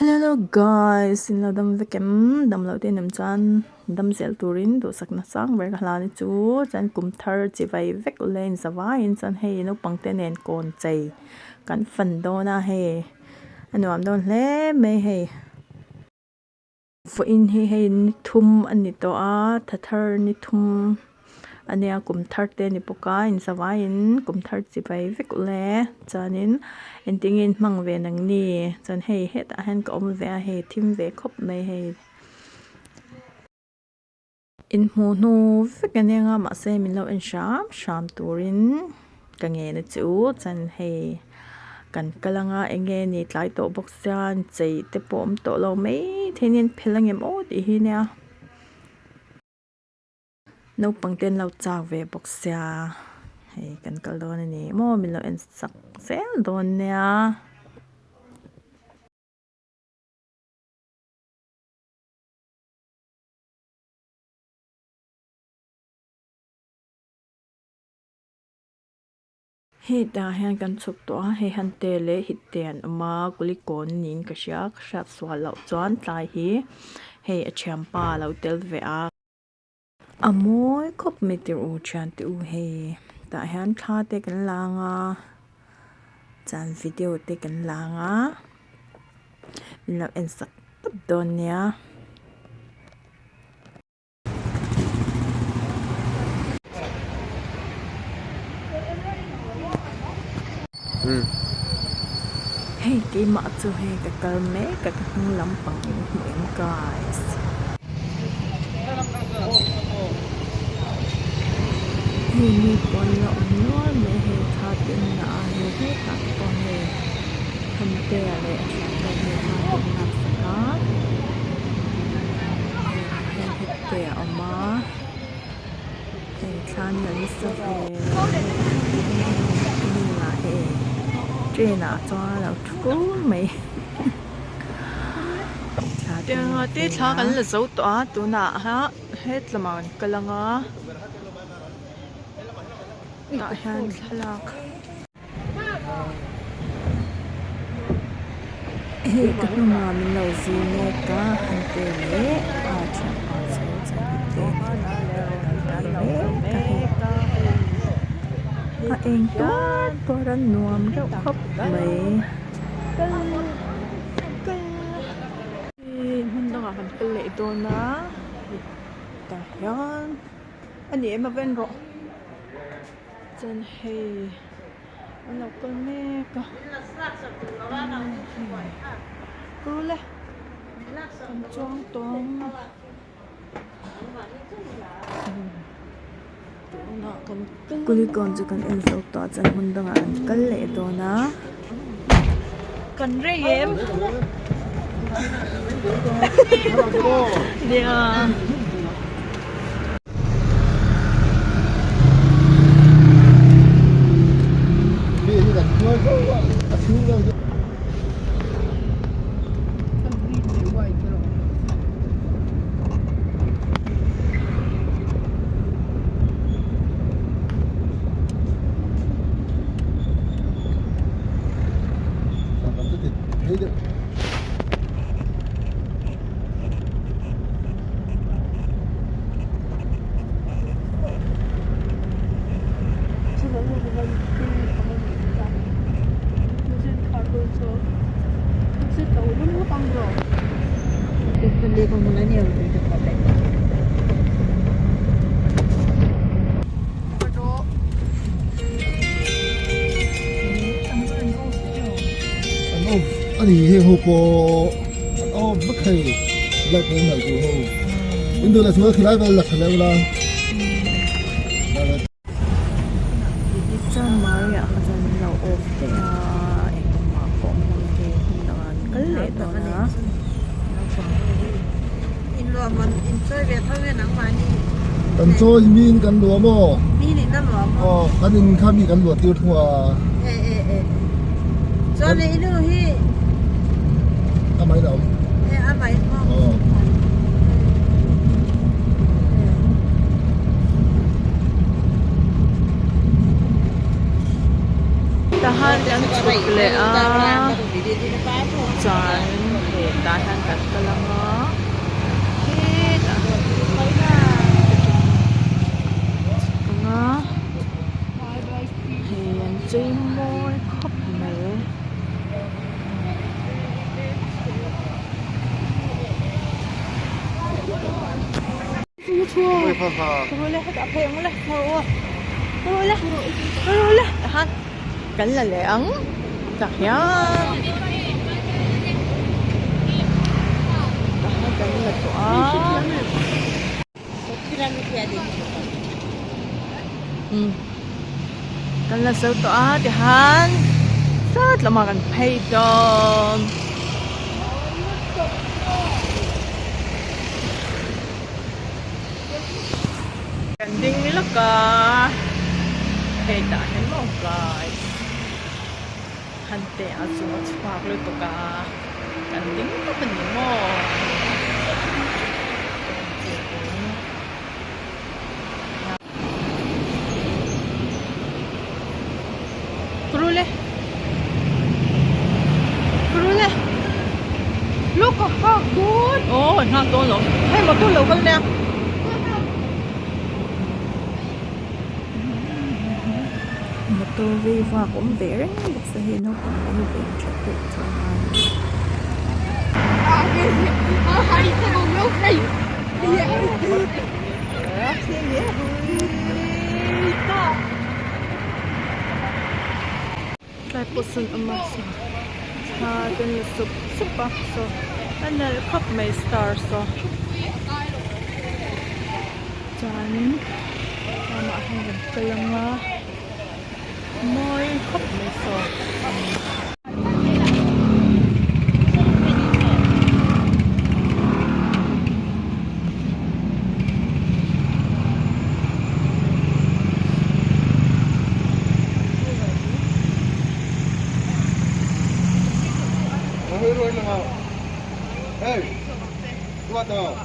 Hello guys, xin chào đam vekem đam lâu tên em chan đam zel turin do sakna sang ver hala ni chu chan kum thar chi vai vek len zawa in chan hei no pangte nen kon chei kan fan do na he anuam don hle me he fo in he ni thum ani to a thathar ni thum ania kum thar te ni poka in zawa in kum thar chi vai vek le chanin ending in mang ve nang ni chan hei het a hen ko om ve a he thim ve khop me he in mu nu vek ania ma se min lo en sham turin ka nge na chu chan hei kan kalanga enge ni tlai to box chan chei te pom to lo me thenin phelang em o ti hi nia no pangten lo chak ve box sia hei kan kal don ni mo min lo en sak sel don nia hei ta hian kan chhup to hei han te le hit te an ama kulikon nin ka hriak swal lo chuan tlai hi hei a thiam pa lo tel ve a amoi khop me tir u chan te u hei ta hian thla te kan langa chan video te kan langa min lo en sak tap don nia hei ki ma chu hei ka kal me ka hung lam pang in hueng guys hei ni pon lo no me hei tha tin na he he ta pon he han te ale a ta me ma tin na sa hei he te ama hei than na ni sa he ni la he trena cho lo thu me tiếng tí thla kan la zo to a tu na ha het laman kalanga ta hian thlak he ka ma min lo zi ne ka han te le a chan a zo chan te a eng to poran nuam rau khop mai hun danga kan kal le to na ta hian ani em ven ro chan hei an lo kal me ka ku le kan chong tong kulikon chu kan en so to chan hun danga an kal le to na kan re em yeah 아니 해 호고 bất là cái này của hồ bên đó là số cái lái là cái là cha Maria khan lo off te a em ma kom nam ke hundan kal le to na in lo man in chơi về thôi về nắng mà đi cần cho min cần lúa mò mi đi năm lo cần in khám mi cần lúa tiêu thua cho nên nó hi ăn mấy đâu ăn mấy không tahan yang chuk le a chan ta han kan kalanga he ta nga he an chim moi khop me Ôi pha pha. rồi lên cả phèn lên rồi lên ha cảnh là lệ ấn chặt nhá cảnh là quả cảnh là sâu tỏa thì hắn rất là mà cần pay don cảnh đinh đi lắc cả hey ta hen mo guys hante asu atpak lo to ka cảnh đinh to pa ni mo Kurule look how good oh not to lo hey mo to lo ka nè một tô vi hoa cũng vẽ được sẽ hiện nó cũng có một chút được cho cái person amasa ha tên là súp súp bắp so anh là cup may star so chán mà không cần cây lăng môi khóc mày sò Hơi rồi nào. Hey. Qua tao.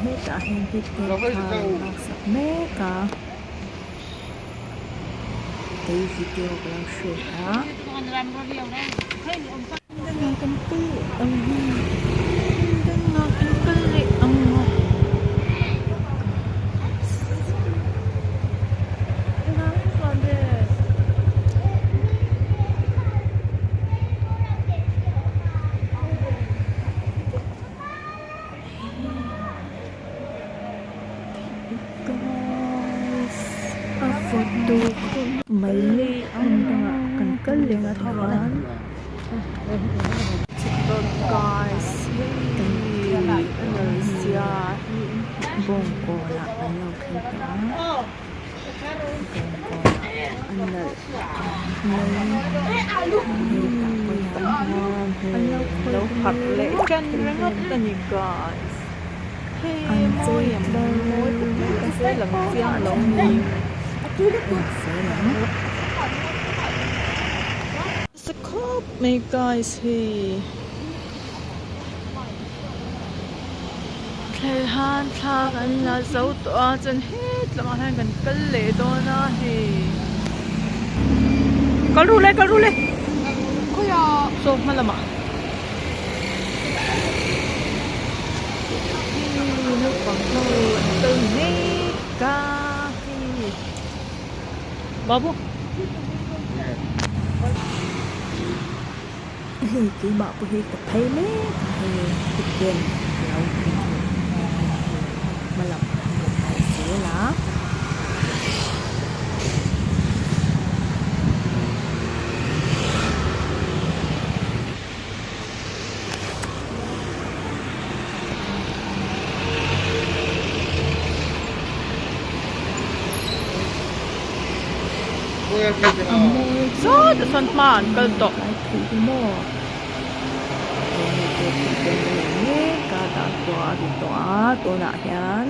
hết cả hình thịt bạc sạch mé cả cái video củaเราsửa đó đang ngồi canh tư đang ngồi canh tư lệ foto mấy ly ông đang cần cất liền ở thằng guys Indonesia bongko là anh nào khi đó anh lâu thật lễ chân rất là nhiều guys anh chơi môi cũng sẽ là một phiên lâu nhiều Scoop me guys he Thầy han thạc anh là dấu tỏa chân hết là mà thằng gần cân lệ đó na he Có ru lên Có ya So mà là mà Nó còn thơ từ nê ca Babu thì chỉ bảo của hi tập thấy mấy thì thực hiện lâu mà làm một tài xế lá so the sun man kal to ai thử mo ka ta kwa di to na hian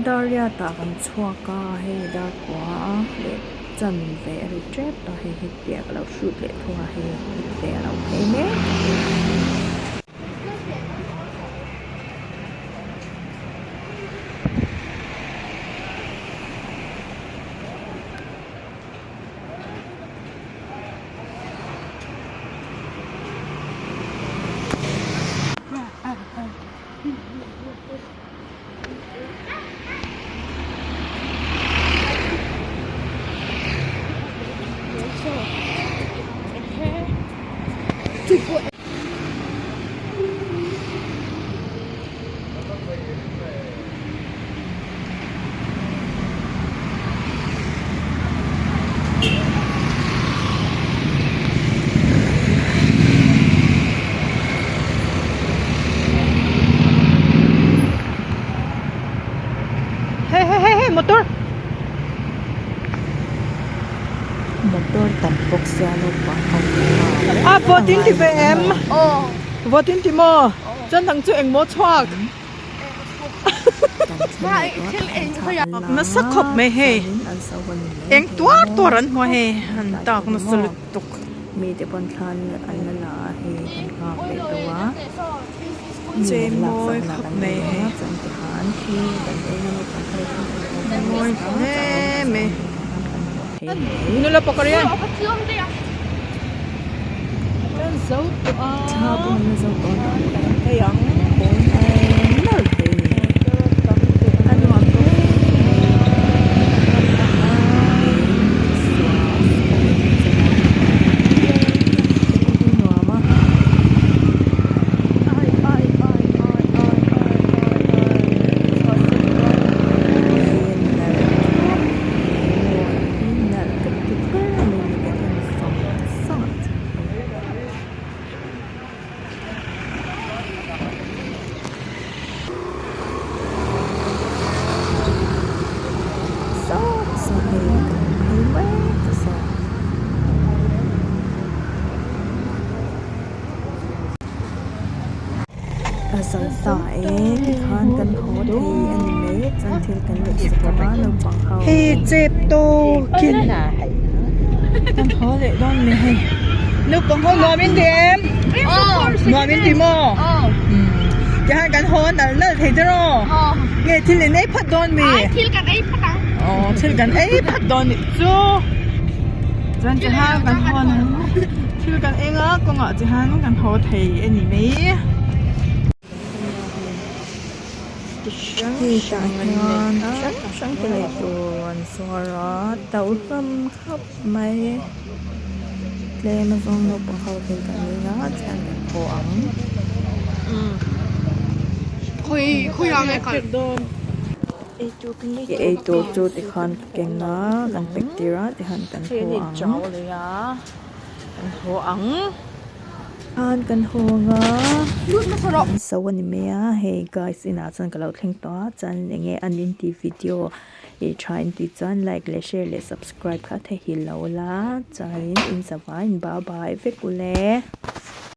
daria ta kan chua ka he da kwa le chan ve ri trap ta he he pia ka lo shoot le thua he te lo he me Hey, motor. Motor tampok siya no pa. 14 TVM. Oh. 14 ti mo. Chân thằng chú anh mo choak. Ba til anh thôi à. Nó sắc khop me he. Anh tua ran mo he. Han ta nó sulut tuk. Mi te pon khan an la he kan ka pe towa. Chei moi khop me he. Chan ti han khi kan e no pa thai. Moi he me. Nula pakarian. Dấu cha bún nó dấu con cái ăn bún nó thì anh hoàn tốt Aizawl tại khan kan hot hi anime chan thil kan le sikama no pang hau he chep to kin kan ho le don me he no pang ho no min dem no min ti mo cái hai kan ho na na thei dro nghe thil nei phat don me Til kan ai patang. thil kan ei phat don chu chan cha ha kan ho na thil kan enga ko nga cha han kan ho thei anime thì chẳng ngon sáng cái này tuần xóa rõ tàu tâm khắp mây lên mà xong nó bằng khâu thì cả người nó chẳng khổ ấm Khui ang ai kan. cái tổ chú thì khăn kèn nó gần bacteria thì hẳn cần khổ ấm an kan ho nga so anime a hey guys ina chan kalau thleng to chan lenge anin ti video e trying to chan like le share le subscribe kha the hi lo la chain in sa bye bye ve kule